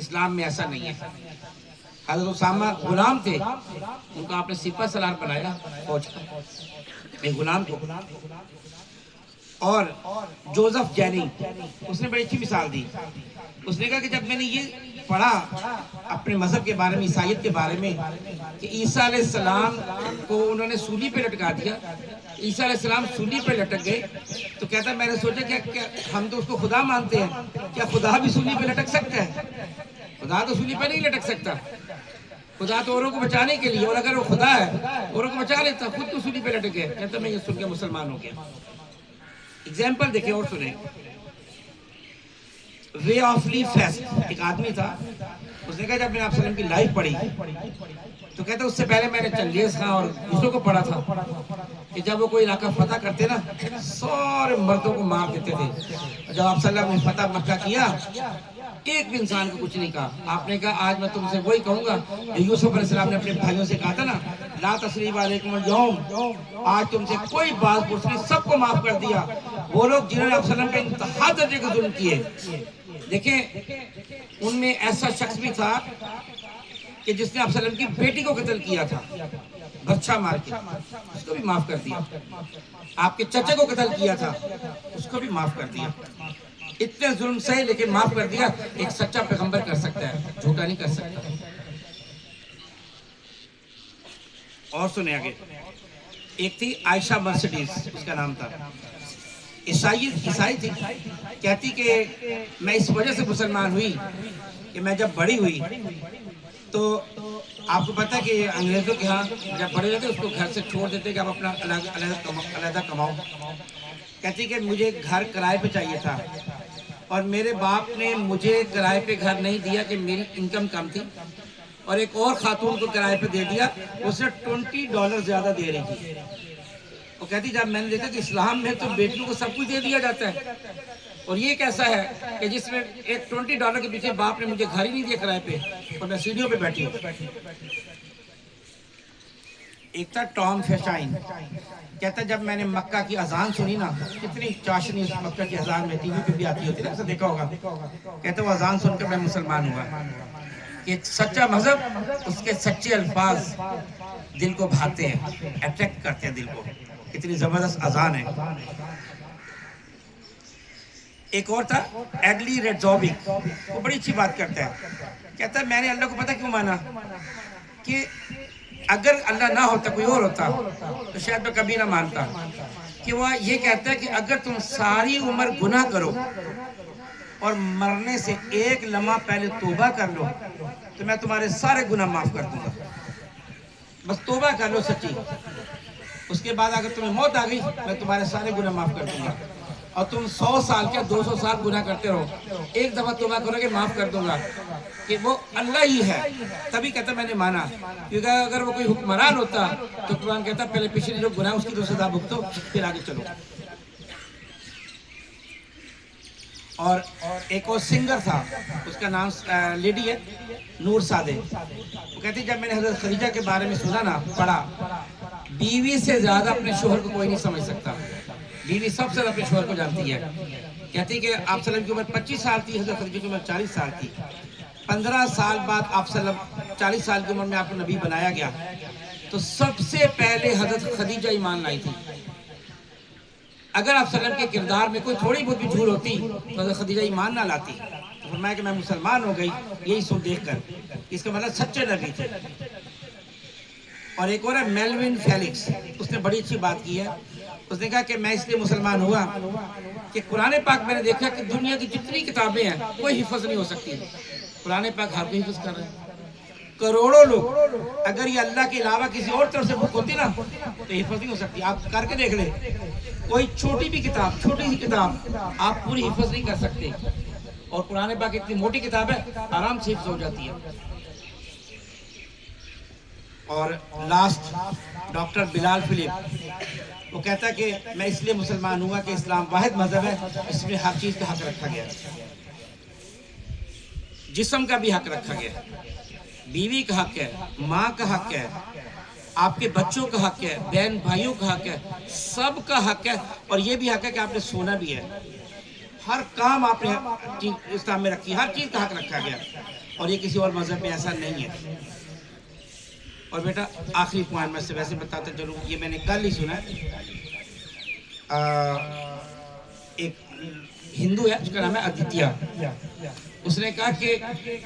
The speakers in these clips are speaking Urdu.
اسلام میں ایسا نہیں ہے. حضرت اسامہ غلام تھے, ان کو آپ نے سپہ سالار بنایا فوج کا, ایک غلام کو. اور جوزف جیننگ, اس نے بڑی اچھی مثال دی. اس نے کہا کہ جب میں نے یہ پڑھا اپنے مذہب کے بارے میں, عیسائیت کے بارے میں, کہ عیسیٰ علیہ السلام کو انہوں نے سولی پہ لٹکا دیا, عیسیٰ علیہ السلام سولی پہ لٹک گئے, تو کہتا ہے میں نے سوچا کہ ہم تو اس کو خدا مانتے ہیں, کیا خدا بھی سولی پہ لٹک سکتا ہے؟ خدا تو سولی پہ نہیں لٹک سکتا. خدا تو اوروں کو بچانے کے لیے, اور اگر وہ خدا ہے اوروں کو بچا لیتا, خود تو سولی پہ لٹک گیا. کہتا میں یہ سن کے مسلمان ہو گیا. ایگزامپل دیکھیں اور سنیں. وے آف لی فیسٹ, ایک آدمی تھا, اس نے کہا جب میں نے آپ صلی اللہ علیہ وسلم کی لائف پڑھی تو کہتا اس سے پہلے میں نے چنگیز خان اور دوسروں کو پڑھا تھا کہ جب وہ کوئی علاقہ فتح کرتے نا, سارے مردوں کو مار دیتے تھے. جب آپ صلی اللہ علیہ وسلم نے فتح مکہ کیا, ایک بھی انسان کو کچھ نہیں کہا. آپ نے کہا آج میں تم سے وہی کہوں گا کہ یوسف علیہ السلام نے اپنے بھائیوں سے کہا تھا نا, لا تثریب علیکم اليوم, آج تم سے کوئی بات پوچھ نہیں, سب کو معاف کر دیا. وہ لوگ جنہوں نے آپ صلی اللہ علیہ وسلم پہ انتہا درجے کے ظلم کیے, دیکھیں ان میں ایسا شخص بھی تھا کہ جس نے آپ صلی اللہ علیہ وسلم کی بیٹی کو قتل کیا تھا, برچھا مار کے, اس کو بھی معاف کر دیا. آپ کے چچے کو قتل کیا تھا, اس کو بھی معاف کر دیا. اتنے ظلم سہے لیکن معاف کر دیا. ایک سچا پیغمبر کر سکتا ہے, جھوٹا نہیں کر سکتا. اور سنیں آگے. ایک تھی عائشہ مرسڈیز, اس کا نام تھا, عیسائی تھی. کہتی کہ میں اس وجہ سے مسلمان ہوئی کہ میں جب بڑی ہوئی تو آپ کو پتہ ہے کہ انگریزوں کے ہاں جب بڑے ہوتے اس کو گھر سے چھوڑ دیتے کہ آپ اپنا علیحدہ کماؤ. کہتی کہ مجھے گھر کرائے پہ چاہیے تھا, اور میرے باپ نے مجھے کرائے پہ گھر نہیں دیا کہ میری انکم کم تھی, اور ایک اور خاتون کو کرائے پہ دے دیا, اس نے $20 زیادہ دے رہی تھی. وہ کہتی جب میں نے دیکھا کہ اسلام میں تو بیٹیوں کو سب کچھ دے دیا جاتا ہے, اور یہ کیسا ہے کہ جس میں ایک $20 کے پیچھے باپ نے مجھے گھر ہی نہیں دیا کرائے پہ, اور میں سیڑھیوں پہ بیٹھی ہوں. ایک تھا ٹام فیشائن, کہتا جب میں نے مکہ کی اذان سنی نا, کتنی چاشنی اس مکہ کی اذان میں ٹی وی پہ بھی آتی ہوتی ہے, دیکھا ہوگا. کہتا وہ اذان سن کر میں مسلمان ہوا کہ سچا مذہب, اس کے سچے الفاظ دل کو بھاتے ہیں, اٹریکٹ کرتے ہیں دل کو. کتنی زبردست اذان ہے. ایک اور تھا ایڈلی ریڈزوبک, وہ بڑی اچھی بات کرتا ہے. کہتا ہے میں نے اللہ کو پتہ کیوں مانا, کہ اگر اللہ نہ ہوتا کوئی اور ہوتا تو شاید میں کبھی نہ مانتا. کہ وہ یہ کہتا ہے کہ اگر تم ساری عمر گناہ کرو اور مرنے سے ایک لمحہ پہلے توبہ کر لو تو میں تمہارے سارے گناہ معاف کر دوں گا. بس توبہ کر لو سچی, اس کے بعد اگر تمہیں موت آ گئی میں تمہارے سارے گناہ معاف کر دوں گا. اور تم 100 سال کیا 200 سال گناہ کرتے رہو, ایک دفعہ توبہ کرو گے معاف کر دوں گا. کہ وہ اللہ ہی ہے, تبھی کہتا میں نے مانا. کیونکہ اگر وہ کوئی حکمران ہوتا تو قرآن کہتا پہلے پچھلے جو گناہ اس کی تو سزا بھگتو پھر آگے چلو. اور ایک اور سنگر تھا, اس کا نام لیڈی ہے نور سادے. وہ کہتی جب میں نے حضرت خدیجہ کے بارے میں سنا نا, پڑھا, بیوی سے زیادہ اپنے شوہر کو کوئی نہیں سمجھ سکتا. بیوی سب سے زیادہ اپنے شوہر کو جانتی ہے. کہتی کہ آپ صلی اللہ علیہ وسلم کی عمر 25 سال تھی, حضرت خدیجہ کی عمر 40 سال تھی. 15 سال بعد آپ صلی اللہ علیہ وسلم 40 سال کی عمر میں آپ کو نبی بنایا گیا, تو سب سے پہلے حضرت خدیجہ ایمان لائی تھی. اگر آپ صلی اللہ علیہ وسلم کے کردار میں کوئی تھوڑی بہت بھی جھول ہوتی تو حضرت خدیجہ ایمان نہ لاتی. تو فرمایا کہ میں مسلمان ہو گئی یہی سن دیکھ کر, اس کا مطلب سچے نبی تھے. اور ایک اور ہے میلوین فیلکس, اس نے بڑی اچھی بات کی ہے. اس نے کہا کہ میں اس لیے مسلمان ہوا کہ قرآن پاک میں نے دیکھا کہ دنیا کی جتنی کتابیں ہیں کوئی حفظ نہیں ہو سکتی, قرآن پاک ہر کوئی حفظ کر رہے ہیں. کروڑوں لوگ, اگر یہ اللہ کے علاوہ کسی اور طرف سے بک ہوتی نا تو حفظ نہیں ہو سکتی. آپ کر کے دیکھ لیں, کوئی چھوٹی بھی کتاب, چھوٹی سی کتاب آپ پوری حفظ نہیں کر سکتے, اور قرآن پاک اتنی موٹی کتاب ہے آرام سے حفظ ہو جاتی ہے. اور لاسٹ ڈاکٹر بلال فلپ, وہ کہتا ہے کہ میں اس لیے مسلمان ہوا کہ اسلام واحد مذہب ہے اس میں ہر چیز کا حق رکھا گیا. جسم کا بھی حق رکھا گیا, بیوی کا حق ہے, ماں کا حق ہے, آپ کے بچوں کا حق ہے, بہن بھائیوں کا حق ہے, سب کا حق ہے. اور یہ بھی حق ہے کہ آپ نے سونا بھی ہے. ہر کام آپ نے اسلام میں رکھی, ہر چیز کا حق رکھا گیا. اور یہ کسی اور مذہب میں ایسا نہیں ہے. اور بیٹا آخری پوائنٹ میں سے ویسے بتاتا چلوں، یہ میں نے کل ہی سنا ہے. ایک ہندو ہے، اس کا نام ہے آدتیہ. اس نے کہا کہ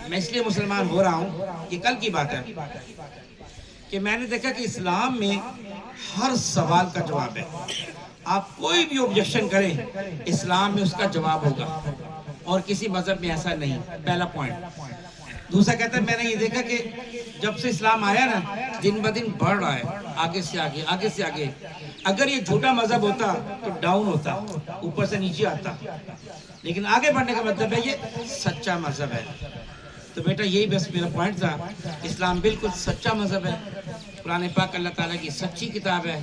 میں اس لیے مسلمان ہو رہا ہوں، یہ کل کی بات ہے، کہ میں نے دیکھا کہ اسلام میں ہر سوال کا جواب ہے. آپ کوئی بھی آبجیکشن کریں اسلام میں اس کا جواب ہوگا، اور کسی مذہب میں ایسا نہیں. پہلا پوائنٹ. دوسرا کہتا ہے میں نے یہ دیکھا کہ جب سے اسلام آیا نا دن بہ دن بڑھ رہا ہے، آگے سے آگے آگے سے آگے. اگر یہ جھوٹا مذہب ہوتا تو ڈاؤن ہوتا، اوپر سے نیچے آتا، لیکن آگے بڑھنے کا مطلب ہے یہ سچا مذہب ہے. تو بیٹا یہی بس میرا پوائنٹ تھا. اسلام بالکل سچا مذہب ہے. قرآن پاک اللہ تعالیٰ کی سچی کتاب ہے،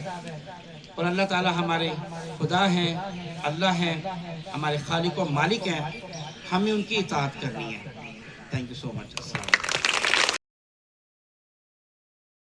اور اللہ تعالیٰ ہمارے خدا ہیں، اللہ ہیں، ہمارے خالق و مالک ہیں. ہمیں ان کی اطاعت کرنی ہے. Thank you so much.